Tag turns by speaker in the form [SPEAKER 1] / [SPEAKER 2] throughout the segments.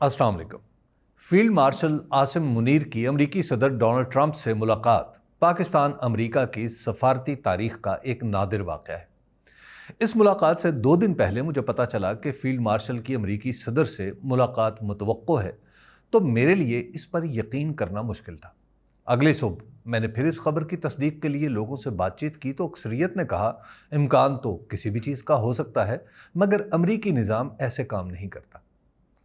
[SPEAKER 1] अस्सलाम वालेकुम। Field marshal Asim Munir की अमरीकी सदर डोनाल्ड ट्रंप से मुलाकात पाकिस्तान अमरीका की सफारती तारीख का एक नादिर वाक़या है। इस मुलाकात से 2 दिन पहले मुझे पता चला कि फील्ड मार्शल की अमरीकी सदर से मुलाकात मुतवक्को है, तो मेरे लिए इस पर यकीन करना मुश्किल था। अगली सुबह मैंने फिर इस खबर की तस्दीक के लिए लोगों से बातचीत की तो अक्सरियत ने कहा, इम्कान तो किसी भी चीज़ का हो सकता है, मगर अमरीकी निज़ाम ऐसे काम नहीं करता।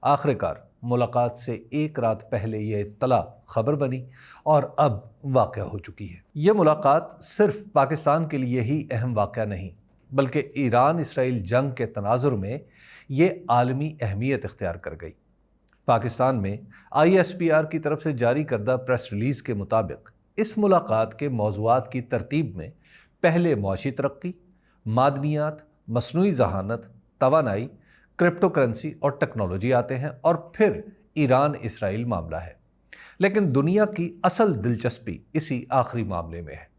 [SPEAKER 1] आखिरकार मुलाकात से एक रात पहले ये इत्तला खबर बनी और अब वाक़या हो चुकी है। ये मुलाकात सिर्फ पाकिस्तान के लिए ही अहम वाक़या नहीं, बल्कि ईरान इसराइल जंग के तनाजुर में ये आलमी अहमियत इख्तियार कर गई। पाकिस्तान में ISPR की तरफ से जारी करदा प्रेस रिलीज़ के मुताबिक इस मुलाकात के मौज़ूआत की तरतीब में पहले मुआशी तरक्की, मादनियात, मसनूई ज़हानत, तवानाई, क्रिप्टो करेंसी और टेक्नोलॉजी आते हैं और फिर ईरान इसराइल मामला है। लेकिन दुनिया की असल दिलचस्पी इसी आखिरी मामले में है।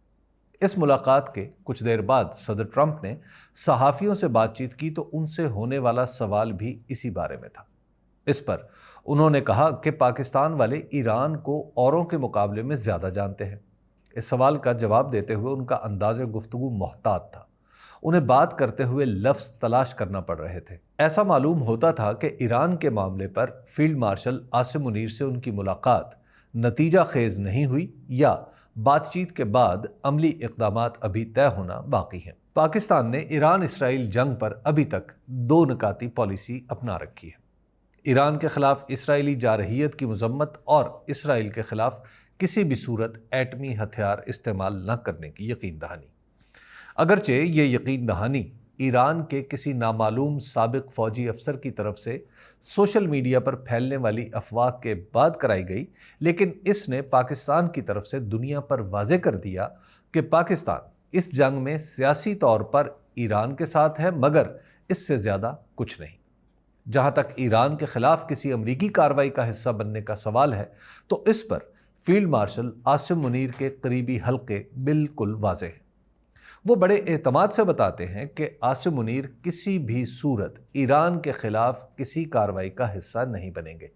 [SPEAKER 1] इस मुलाकात के कुछ देर बाद सदर ट्रंप ने सहाफ़ियों से बातचीत की तो उनसे होने वाला सवाल भी इसी बारे में था। इस पर उन्होंने कहा कि पाकिस्तान वाले ईरान को औरों के मुकाबले में ज़्यादा जानते हैं। इस सवाल का जवाब देते हुए उनका अंदाज़ गुफ्तगू मोहतात था। उन्हें बात करते हुए लफ्ज़ तलाश करना पड़ रहे थे। ऐसा मालूम होता था कि ईरान के मामले पर फील्ड मार्शल आसिम मुनीर से उनकी मुलाकात नतीजा खेज नहीं हुई या बातचीत के बाद अमली इक़दामात अभी तय होना बाकी हैं। पाकिस्तान ने ईरान इसराइल जंग पर अभी तक 2 निकाती पॉलिसी अपना रखी है। ईरान के खिलाफ इसराइली जारहियत की मजम्मत और इसराइल के खिलाफ किसी भी सूरत एटमी हथियार इस्तेमाल न करने की यकीन दहानी। अगरचे ये यकीन दहानी ईरान के किसी नामालूम साबिक फौजी अफसर की तरफ से सोशल मीडिया पर फैलने वाली अफवाह के बाद कराई गई, लेकिन इसने पाकिस्तान की तरफ से दुनिया पर वाज़े कर दिया कि पाकिस्तान इस जंग में सियासी तौर पर ईरान के साथ है, मगर इससे ज़्यादा कुछ नहीं। जहाँ तक ईरान के खिलाफ किसी अमरीकी कार्रवाई का हिस्सा बनने का सवाल है, तो इस पर फील्ड मार्शल आसिम मुनीर के करीबी हल्के बिल्कुल वाज़े हैं। वो बड़े एतमाद से बताते हैं कि आसिम मुनीर किसी भी सूरत ईरान के खिलाफ किसी कार्रवाई का हिस्सा नहीं बनेंगे।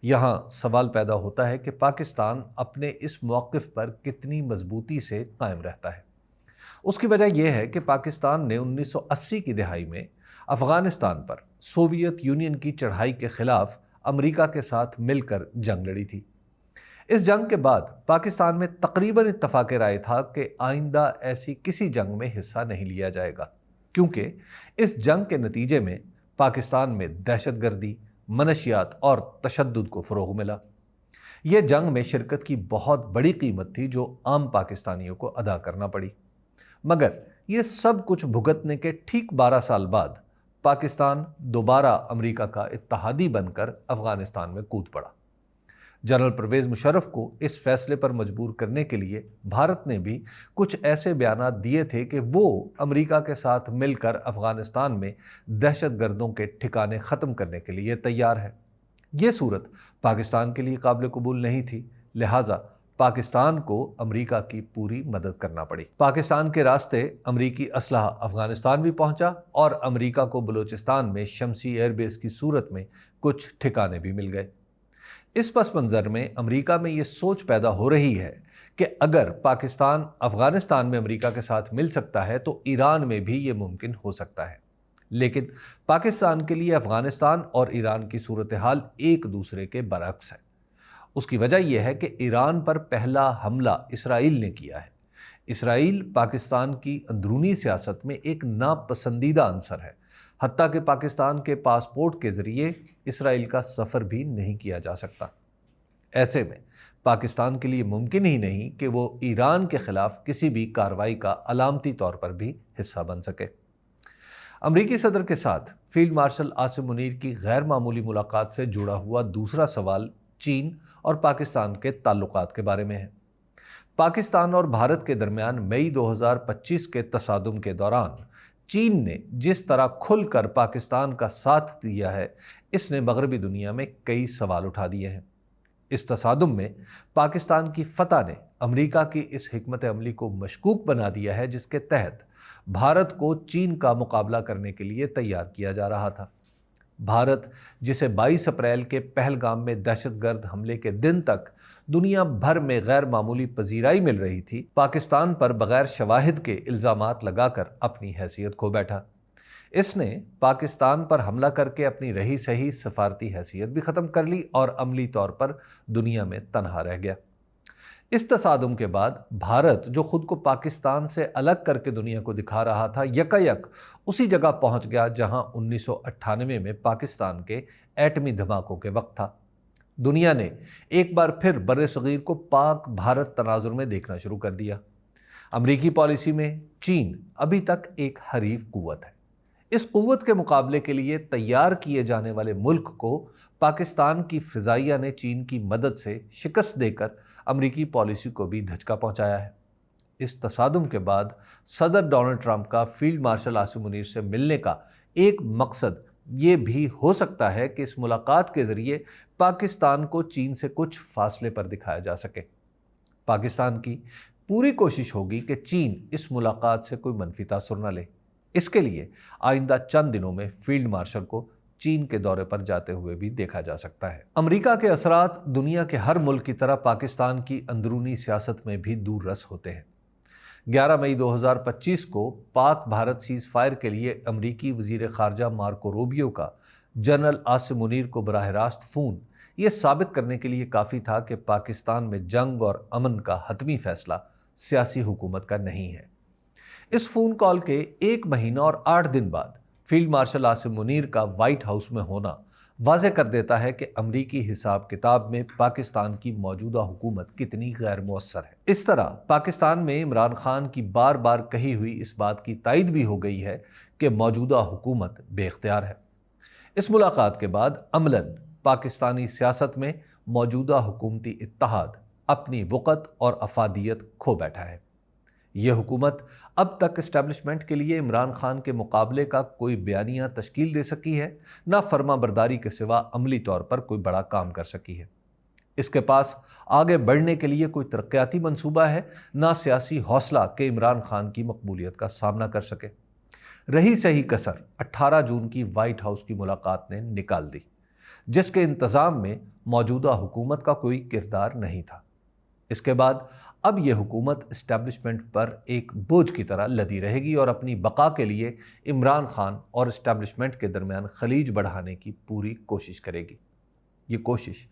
[SPEAKER 1] यहाँ सवाल पैदा होता है कि पाकिस्तान अपने इस मौक़िफ़ पर कितनी मजबूती से कायम रहता है। उसकी वजह यह है कि पाकिस्तान ने 1980 की दिहाई में अफ़गानिस्तान पर सोवियत यूनियन की चढ़ाई के खिलाफ अमेरिका के साथ मिलकर जंग लड़ी थी। इस जंग के बाद पाकिस्तान में तकरीबन इत्तफ़ाक़ राय था कि आइंदा ऐसी किसी जंग में हिस्सा नहीं लिया जाएगा, क्योंकि इस जंग के नतीजे में पाकिस्तान में दहशतगर्दी, मनशियात और तशद्दुद को फ़रोग़ मिला। यह जंग में शिरकत की बहुत बड़ी कीमत थी जो आम पाकिस्तानियों को अदा करना पड़ी। मगर ये सब कुछ भुगतने के ठीक 12 साल बाद पाकिस्तान दोबारा अमेरिका का इत्तहादी बनकर अफ़गानिस्तान में कूद पड़ा। जनरल परवेज़ मुशर्रफ को इस फैसले पर मजबूर करने के लिए भारत ने भी कुछ ऐसे बयानात दिए थे कि वो अमेरिका के साथ मिलकर अफ़गानिस्तान में दहशतगर्दों के ठिकाने ख़त्म करने के लिए तैयार है। ये सूरत पाकिस्तान के लिए काबिल कबूल नहीं थी, लिहाजा पाकिस्तान को अमेरिका की पूरी मदद करना पड़ी। पाकिस्तान के रास्ते अमेरिकी असलहा अफ़गानिस्तान भी पहुंचा और अमेरिका को बलूचिस्तान में शमसी एयरबेस की सूरत में कुछ ठिकाने भी मिल गए। इस पस मंज़र में अमेरिका में ये सोच पैदा हो रही है कि अगर पाकिस्तान अफ़गानिस्तान में अमेरिका के साथ मिल सकता है तो ईरान में भी ये मुमकिन हो सकता है। लेकिन पाकिस्तान के लिए अफ़गानिस्तान और ईरान की सूरत हाल एक दूसरे के बरअक्स है। उसकी वजह यह है कि ईरान पर पहला हमला इसराइल ने किया है। इसराइल पाकिस्तान की अंदरूनी सियासत में एक नापसंदीदा अंसर है, हत्ता कि पाकिस्तान के पासपोर्ट के ज़रिए इसराइल का सफ़र भी नहीं किया जा सकता। ऐसे में पाकिस्तान के लिए मुमकिन ही नहीं कि वो ईरान के ख़िलाफ़ किसी भी कार्रवाई का अलामती तौर पर भी हिस्सा बन सके। अमरीकी सदर के साथ फील्ड मार्शल आसिम मुनीर की गैर मामूली मुलाकात से जुड़ा हुआ दूसरा सवाल चीन और पाकिस्तान के ताल्लुकात के बारे में है। पाकिस्तान और भारत के दरमियान मई 2025 के तसादुम के दौरान चीन ने जिस तरह खुलकर पाकिस्तान का साथ दिया है, इसने मगरबी दुनिया में कई सवाल उठा दिए हैं। इस तसादुम में पाकिस्तान की फतह ने अमेरिका की इस हिकमत अमली को मशकूक बना दिया है, जिसके तहत भारत को चीन का मुकाबला करने के लिए तैयार किया जा रहा था। بھارت جسے 22 اپریل کے پہلگام میں دہشت گرد حملے کے دن تک دنیا بھر میں غیر معمولی پذیرائی مل رہی تھی، پاکستان پر بغیر شواہد کے الزامات لگا کر اپنی حیثیت کھو بیٹھا۔ اس نے پاکستان پر حملہ کر کے اپنی رہی سہی سفارتی حیثیت بھی ختم کر لی اور عملی طور پر دنیا میں تنہا رہ گیا۔ اس تصادم کے بعد بھارت جو خود کو پاکستان سے الگ کر کے دنیا کو دکھا رہا تھا، یکایک اسی جگہ پہنچ گیا جہاں 1998 میں پاکستان کے ایٹمی دھماکوں کے وقت تھا۔ دنیا نے ایک بار پھر بر صغیر کو پاک بھارت تناظر میں دیکھنا شروع کر دیا۔ امریکی پالیسی میں چین ابھی تک ایک حریف قوت ہے۔ اس قوت کے مقابلے کے لیے تیار کیے جانے والے ملک کو پاکستان کی فضائیہ نے چین کی مدد سے شکست دے کر امریکی پالیسی کو بھی دھچکا پہنچایا ہے۔ اس تصادم کے بعد صدر ڈونلڈ ٹرمپ کا فیلڈ مارشل عاصم منیر سے ملنے کا ایک مقصد یہ بھی ہو سکتا ہے کہ اس ملاقات کے ذریعے پاکستان کو چین سے کچھ فاصلے پر دکھایا جا سکے۔ پاکستان کی پوری کوشش ہوگی کہ چین اس ملاقات سے کوئی منفی تاثر نہ لے۔ اس کے لیے آئندہ چند دنوں میں فیلڈ مارشل کو چین کے دورے پر جاتے ہوئے بھی دیکھا جا سکتا ہے۔ امریکہ کے اثرات دنیا کے ہر ملک کی طرح پاکستان کی اندرونی سیاست میں بھی دور رس ہوتے ہیں۔ 11 مئی 2025 کو پاک بھارت سیز فائر کے لیے امریکی وزیر خارجہ مارکو روبیو کا جنرل عاصم منیر کو براہ راست فون یہ ثابت کرنے کے لیے کافی تھا کہ پاکستان میں جنگ اور امن کا حتمی فیصلہ سیاسی حکومت کا نہیں ہے۔ اس فون کال کے 1 مہینہ اور 8 دن بعد فیلڈ مارشل عاصم منیر کا وائٹ ہاؤس میں ہونا واضح کر دیتا ہے کہ امریکی حساب کتاب میں پاکستان کی موجودہ حکومت کتنی غیر مؤثر ہے۔ اس طرح پاکستان میں عمران خان کی بار بار کہی ہوئی اس بات کی تائید بھی ہو گئی ہے کہ موجودہ حکومت بے اختیار ہے۔ اس ملاقات کے بعد عملاً پاکستانی سیاست میں موجودہ حکومتی اتحاد اپنی وقت اور افادیت کھو بیٹھا ہے۔ یہ حکومت اب تک اسٹیبلشمنٹ کے لیے عمران خان کے مقابلے کا کوئی بیانیہ تشکیل دے سکی ہے، نہ فرما برداری کے سوا عملی طور پر کوئی بڑا کام کر سکی ہے۔ اس کے پاس آگے بڑھنے کے لیے کوئی ترقیاتی منصوبہ ہے، نہ سیاسی حوصلہ کہ عمران خان کی مقبولیت کا سامنا کر سکے۔ رہی سہی کسر 18 جون کی وائٹ ہاؤس کی ملاقات نے نکال دی، جس کے انتظام میں موجودہ حکومت کا کوئی کردار نہیں تھا۔ اس کے بعد اب یہ حکومت اسٹیبلشمنٹ پر ایک بوجھ کی طرح لدی رہے گی اور اپنی بقا کے لیے عمران خان اور اسٹیبلشمنٹ کے درمیان خلیج بڑھانے کی پوری کوشش کرے گی۔ یہ کوشش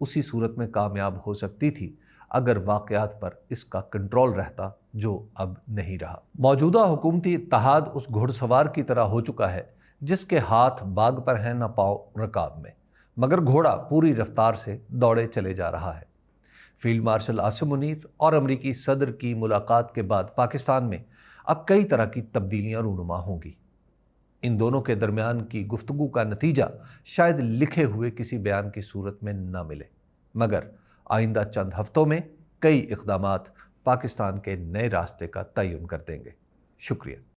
[SPEAKER 1] اسی صورت میں کامیاب ہو سکتی تھی اگر واقعات پر اس کا کنٹرول رہتا، جو اب نہیں رہا۔ موجودہ حکومتی اتحاد اس گھڑ سوار کی طرح ہو چکا ہے جس کے ہاتھ باغ پر ہیں نہ پاؤں رکاب میں، مگر گھوڑا پوری رفتار سے دوڑے چلے جا رہا ہے۔ فیلڈ مارشل عاصم منیر اور امریکی صدر کی ملاقات کے بعد پاکستان میں اب کئی طرح کی تبدیلیاں رونما ہوں گی۔ ان دونوں کے درمیان کی گفتگو کا نتیجہ شاید لکھے ہوئے کسی بیان کی صورت میں نہ ملے، مگر آئندہ چند ہفتوں میں کئی اقدامات پاکستان کے نئے راستے کا تعین کر دیں گے۔ شکریہ۔